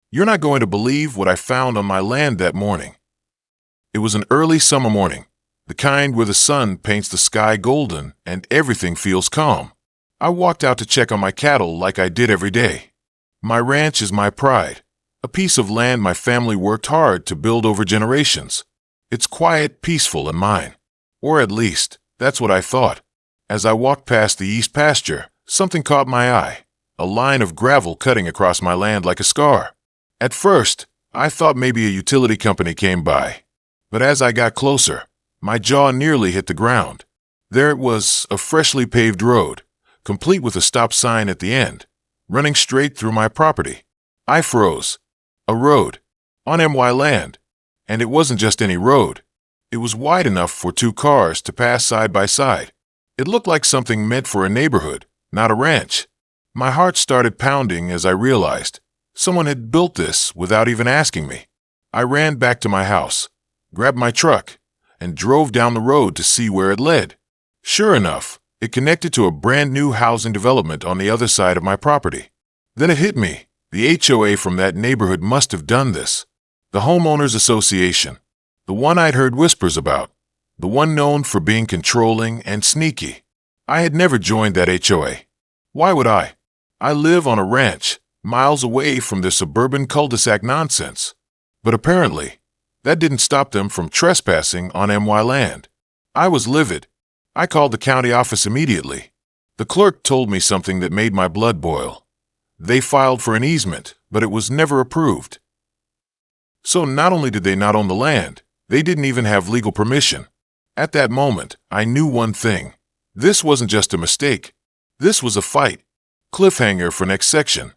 You're not going to believe what I found on my land that morning. It was an early summer morning, the kind where the sun paints the sky golden and everything feels calm. I walked out to check on my cattle like I did every day. My ranch is my pride, a piece of land my family worked hard to build over generations. It's quiet, peaceful, and mine. Or at least, that's what I thought. As I walked past the east pasture, something caught my eye, a line of gravel cutting across my land like a scar. At first, I thought maybe a utility company came by. But as I got closer, my jaw nearly hit the ground. There it was, a freshly paved road, complete with a stop sign at the end, running straight through my property. I froze. A road. On my land. And it wasn't just any road. It was wide enough for two cars to pass side by side. It looked like something meant for a neighborhood, not a ranch. My heart started pounding as I realized someone had built this without even asking me. I ran back to my house, grabbed my truck, and drove down the road to see where it led. Sure enough, it connected to a brand new housing development on the other side of my property. Then it hit me. The HOA from that neighborhood must have done this. The homeowners association. The one I'd heard whispers about. The one known for being controlling and sneaky. I had never joined that HOA. Why would I? I live on a ranch, miles away from their suburban cul-de-sac nonsense. But apparently, that didn't stop them from trespassing on my land. I was livid. I called the county office immediately. The clerk told me something that made my blood boil. They filed for an easement, but it was never approved. So not only did they not own the land, they didn't even have legal permission. At that moment, I knew one thing. This wasn't just a mistake. This was a fight. Cliffhanger for next section.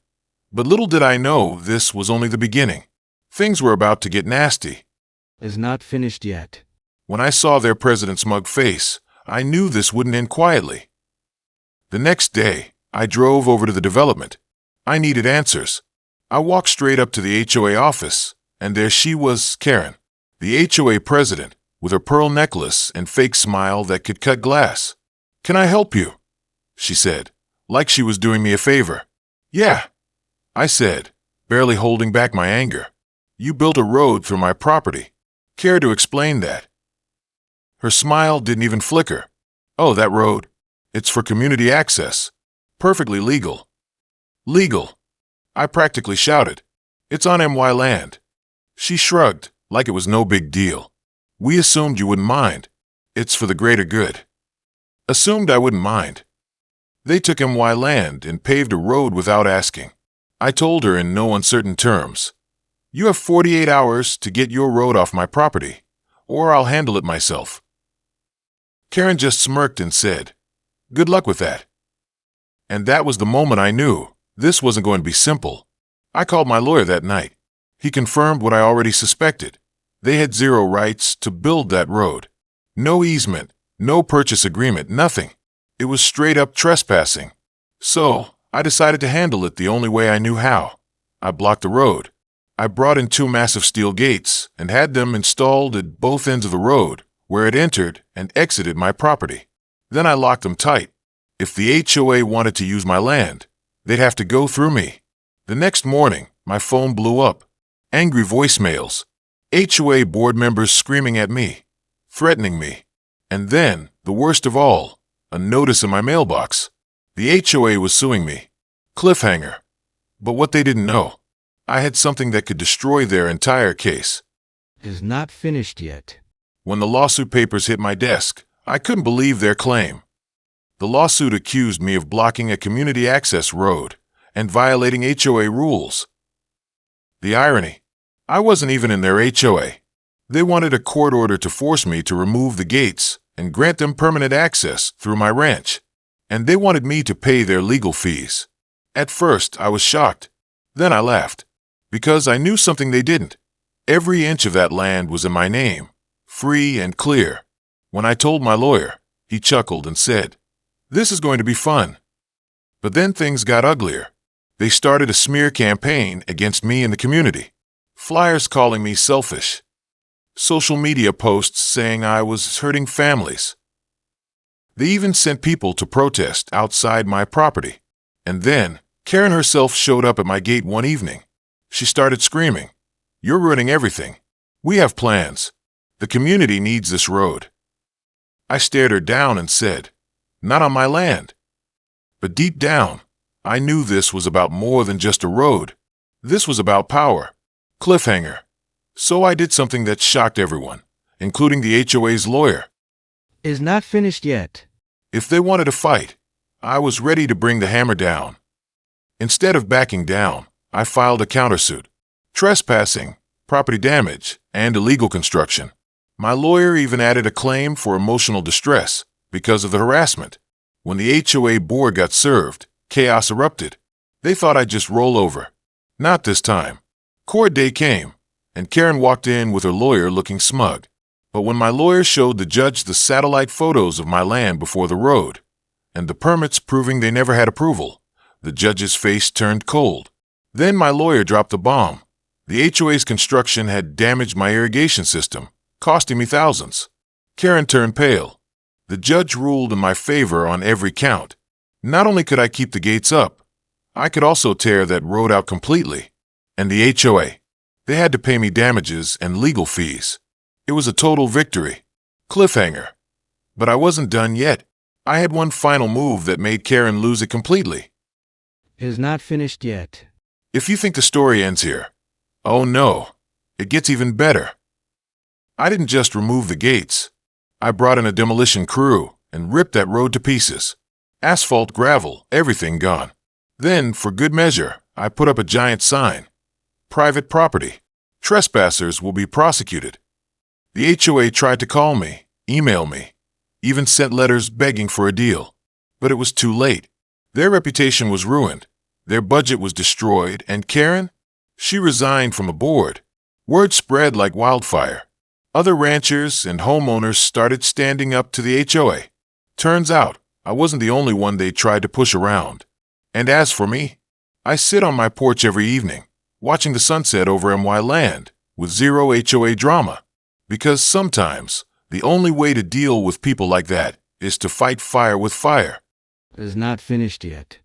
But little did I know this was only the beginning. Things were about to get nasty. Is not finished yet. When I saw their president's smug face, I knew this wouldn't end quietly. The next day, I drove over to the development. I needed answers. I walked straight up to the HOA office, and there she was, Karen, the HOA president, with her pearl necklace and fake smile that could cut glass. "Can I help you?" she said, like she was doing me a favor. "Yeah," I said, barely holding back my anger. "You built a road through my property. Care to explain that?" Her smile didn't even flicker. "Oh, that road? It's for community access. Perfectly legal." "Legal?" I practically shouted. "It's on my land." She shrugged, like it was no big deal. "We assumed you wouldn't mind. It's for the greater good." Assumed I wouldn't mind. They took my land and paved a road without asking. I told her in no uncertain terms, "You have 48 hours to get your road off my property, or I'll handle it myself." Karen just smirked and said, "Good luck with that." And that was the moment I knew this wasn't going to be simple. I called my lawyer that night. He confirmed what I already suspected. They had zero rights to build that road. No easement, no purchase agreement, nothing. It was straight up trespassing. So, I decided to handle it the only way I knew how. I blocked the road. I brought in 2 massive steel gates and had them installed at both ends of the road where it entered and exited my property. Then I locked them tight. If the HOA wanted to use my land, they'd have to go through me. The next morning, my phone blew up. Angry voicemails. HOA board members screaming at me, threatening me. And then, the worst of all, a notice in my mailbox. The HOA was suing me. Cliffhanger. But what they didn't know, I had something that could destroy their entire case. Is not finished yet. When the lawsuit papers hit my desk, I couldn't believe their claim. The lawsuit accused me of blocking a community access road and violating HOA rules. The irony, I wasn't even in their HOA. They wanted a court order to force me to remove the gates and grant them permanent access through my ranch. And they wanted me to pay their legal fees. At first, I was shocked. Then I laughed, because I knew something they didn't. Every inch of that land was in my name, free and clear. When I told my lawyer, he chuckled and said, "This is going to be fun." But then things got uglier. They started a smear campaign against me in the community. Flyers calling me selfish. Social media posts saying I was hurting families. They even sent people to protest outside my property. And then, Karen herself showed up at my gate one evening. She started screaming, "You're ruining everything. We have plans. The community needs this road." I stared her down and said, "Not on my land." But deep down, I knew this was about more than just a road. This was about power. Cliffhanger. So I did something that shocked everyone, including the HOA's lawyer. Is not finished yet. If they wanted to fight, I was ready to bring the hammer down. Instead of backing down, I filed a countersuit. Trespassing, property damage, and illegal construction. My lawyer even added a claim for emotional distress because of the harassment. When the HOA board got served, chaos erupted. They thought I'd just roll over. Not this time. Court day came, and Karen walked in with her lawyer looking smug. But when my lawyer showed the judge the satellite photos of my land before the road, and the permits proving they never had approval, the judge's face turned cold. Then my lawyer dropped the bomb. The HOA's construction had damaged my irrigation system, costing me thousands. Karen turned pale. The judge ruled in my favor on every count. Not only could I keep the gates up, I could also tear that road out completely. And the HOA, they had to pay me damages and legal fees. It was a total victory. Cliffhanger. But I wasn't done yet. I had one final move that made Karen lose it completely. Is not finished yet. If you think the story ends here, oh no, it gets even better. I didn't just remove the gates. I brought in a demolition crew and ripped that road to pieces. Asphalt, gravel, everything gone. Then, for good measure, I put up a giant sign. Private property. Trespassers will be prosecuted. The HOA tried to call me, email me, even sent letters begging for a deal. But it was too late. Their reputation was ruined. Their budget was destroyed, and Karen? She resigned from a board. Word spread like wildfire. Other ranchers and homeowners started standing up to the HOA. Turns out, I wasn't the only one they tried to push around. And as for me, I sit on my porch every evening, watching the sunset over my land, with zero HOA drama. Because sometimes, the only way to deal with people like that is to fight fire with fire. Is not finished yet.